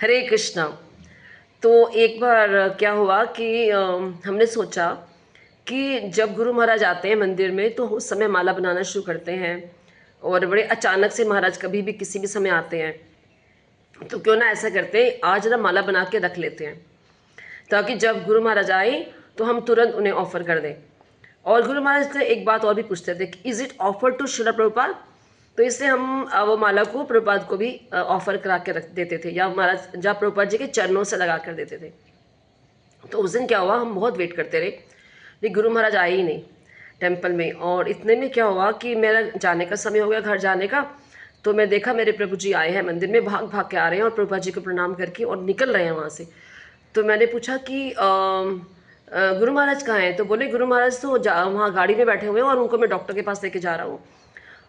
हरे कृष्णा। तो एक बार क्या हुआ कि हमने सोचा कि जब गुरु महाराज आते हैं मंदिर में तो उस समय माला बनाना शुरू करते हैं, और बड़े अचानक से महाराज कभी भी किसी भी समय आते हैं, तो क्यों ना ऐसा करते हैं, आज ना माला बना के रख लेते हैं ताकि जब गुरु महाराज आए तो हम तुरंत उन्हें ऑफर कर दें। और गुरु महाराज से एक बात और भी पूछते थे कि is it offer to Srila Prabhupada. तो इसलिए हम वो माला को प्रभुपाद को भी ऑफर करा के रख देते थे, या महाराज जहाँ प्रभुपाद जी के चरणों से लगा कर देते थे। तो उस दिन क्या हुआ, हम बहुत वेट करते रहे लेकिन गुरु महाराज आए ही नहीं टेम्पल में। और इतने में क्या हुआ कि मेरा जाने का समय हो गया, घर जाने का। तो मैं देखा मेरे प्रभु जी आए हैं मंदिर में, भाग भाग के आ रहे हैं और प्रभुपाद जी को प्रणाम करके और निकल रहे हैं वहाँ से। तो मैंने पूछा कि गुरु महाराज कहाँ हैं? तो बोले गुरु महाराज तो वहाँ गाड़ी में बैठे हुए हैं और उनको मैं डॉक्टर के पास लेके जा रहा हूँ,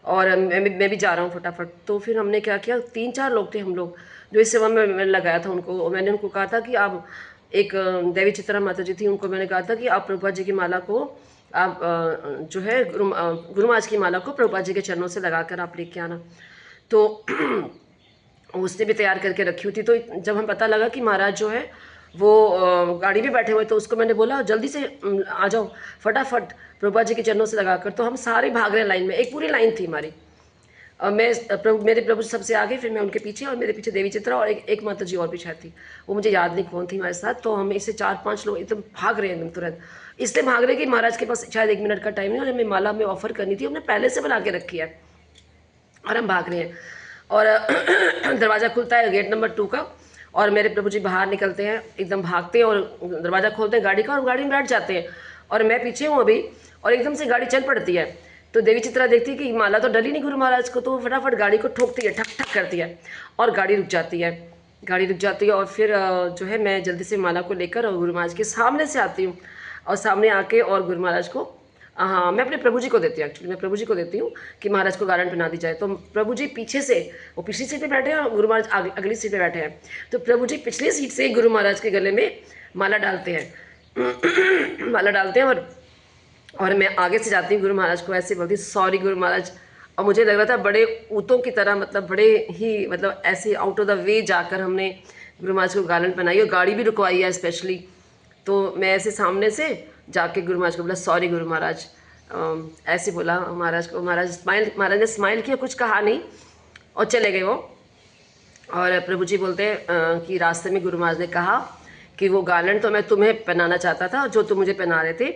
और मैं भी जा रहा हूँ फटाफट। तो फिर हमने क्या किया, 3-4 लोग थे हम लोग जो इस सेवा में मैंने लगाया था उनको। मैंने उनको कहा था कि आप एक देवी चित्रा माता जी थी, उनको मैंने कहा था कि आप प्रभुपाद जी की माला को आप जो है गुरु महाराज की माला को प्रभुपाद जी के चरणों से लगाकर आप लेके आना। तो उसने भी तैयार करके रखी हुई थी। तो जब हम पता लगा कि महाराज जो है वो गाड़ी में बैठे हुए, तो उसको मैंने बोला जल्दी से आ जाओ फटाफट प्रभुपाद जी के चरणों से लगाकर। तो हम सारे भाग रहे लाइन में, एक पूरी लाइन थी हमारी। और मेरे प्रभु सबसे आगे, फिर मैं उनके पीछे, और मेरे पीछे देवी चित्रा और एक माता जी और भी शायद थी, वो मुझे याद नहीं कौन थी हमारे साथ। तो हम इससे 4-5 लोग एकदम भाग रहे हैं एकदम तुरंत। इसलिए भाग रहे कि महाराज के पास शायद 1 मिनट का टाइम नहीं, और हमें माला हमें ऑफर करनी थी, हमने पहले से बना के रखी है और हम भाग रहे हैं। और दरवाज़ा खुलता है गेट नंबर 2 का, और मेरे प्रभु जी बाहर निकलते हैं एकदम भागते हैं, और दरवाज़ा खोलते हैं गाड़ी का और गाड़ी में बैठ जाते हैं, और मैं पीछे हूँ अभी, और एकदम से गाड़ी चल पड़ती है। तो देवी चित्रा देखती है कि माला तो डली नहीं गुरु महाराज को, तो वो फटाफट गाड़ी को ठोकती है, ठक ठक करती है, और गाड़ी रुक जाती है। गाड़ी रुक जाती है और फिर जो है मैं जल्दी से माला को लेकर और गुरु महाराज के सामने से आती हूँ, और सामने आके और गुरु महाराज को, हाँ मैं अपने प्रभु जी को देती हूँ, एक्चुअली मैं प्रभु जी को देती हूँ कि महाराज को गारंट पहना दी जाए। तो प्रभु जी पीछे से, वो पिछली सीट पे बैठे हैं और गुरु महाराज अगली सीट पे बैठे हैं। तो प्रभु जी पिछली सीट से गुरु महाराज के गले में माला डालते हैं माला डालते हैं, और मैं आगे से जाती हूँ गुरु महाराज को ऐसे बोलती सॉरी गुरु महाराज। और मुझे लग रहा था बड़े ऊतों की तरह, मतलब बड़े ही, मतलब ऐसे आउट ऑफ द वे जाकर हमने गुरु महाराज को गारंट पहनाई और गाड़ी भी रुकवाई है स्पेशली। तो मैं ऐसे सामने से जाके गुरु महाराज को बोला सॉरी गुरु महाराज, ऐसे बोला महाराज को। महाराज ने स्माइल किया, कुछ कहा नहीं और चले गए वो। और प्रभु जी बोलते हैं कि रास्ते में गुरु महाराज ने कहा कि वो गारंट तो मैं तुम्हें पहनाना चाहता था जो तुम मुझे पहना रहे थे,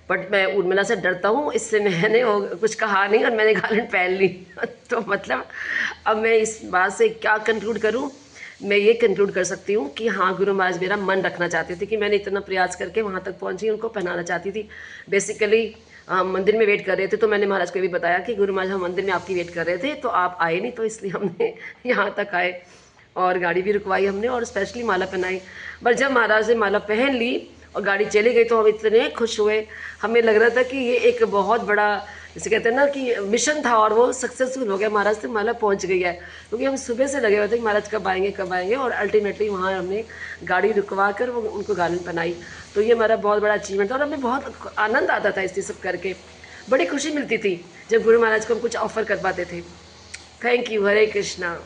बट मैं उर्मिला से डरता हूँ, इससे मैंने वो कुछ कहा नहीं और मैंने गारंट पहन ली तो मतलब अब मैं इस बात से क्या कंक्लूड करूँ? मैं ये कंक्लूड कर सकती हूँ कि हाँ गुरु महाराज मेरा मन रखना चाहते थे कि मैंने इतना प्रयास करके वहाँ तक पहुँची, उनको पहनाना चाहती थी। बेसिकली मंदिर में वेट कर रहे थे, तो मैंने महाराज को भी बताया कि गुरु महाराज हम मंदिर में आपकी वेट कर रहे थे, तो आप आए नहीं, तो इसलिए हमने यहाँ तक आए और गाड़ी भी रुकवाई हमने और स्पेशली माला पहनाई। पर जब महाराज ने माला पहन ली और गाड़ी चली गई तो हम इतने खुश हुए, हमें लग रहा था कि ये एक बहुत बड़ा, जैसे कहते हैं ना कि मिशन था और वो सक्सेसफुल हो गया, महाराज तक माला पहुंच गई है। क्योंकि हम सुबह से लगे हुए थे कि महाराज कब आएंगे, और अल्टीमेटली वहाँ हमने गाड़ी रुकवा कर वो उनको गारंट बनाई। तो ये हमारा बहुत बड़ा अचीवमेंट था और हमें बहुत आनंद आता था इस सब करके, बड़ी खुशी मिलती थी जब गुरु महाराज को हम कुछ ऑफर कर पाते थे। Thank you. हरे कृष्णा।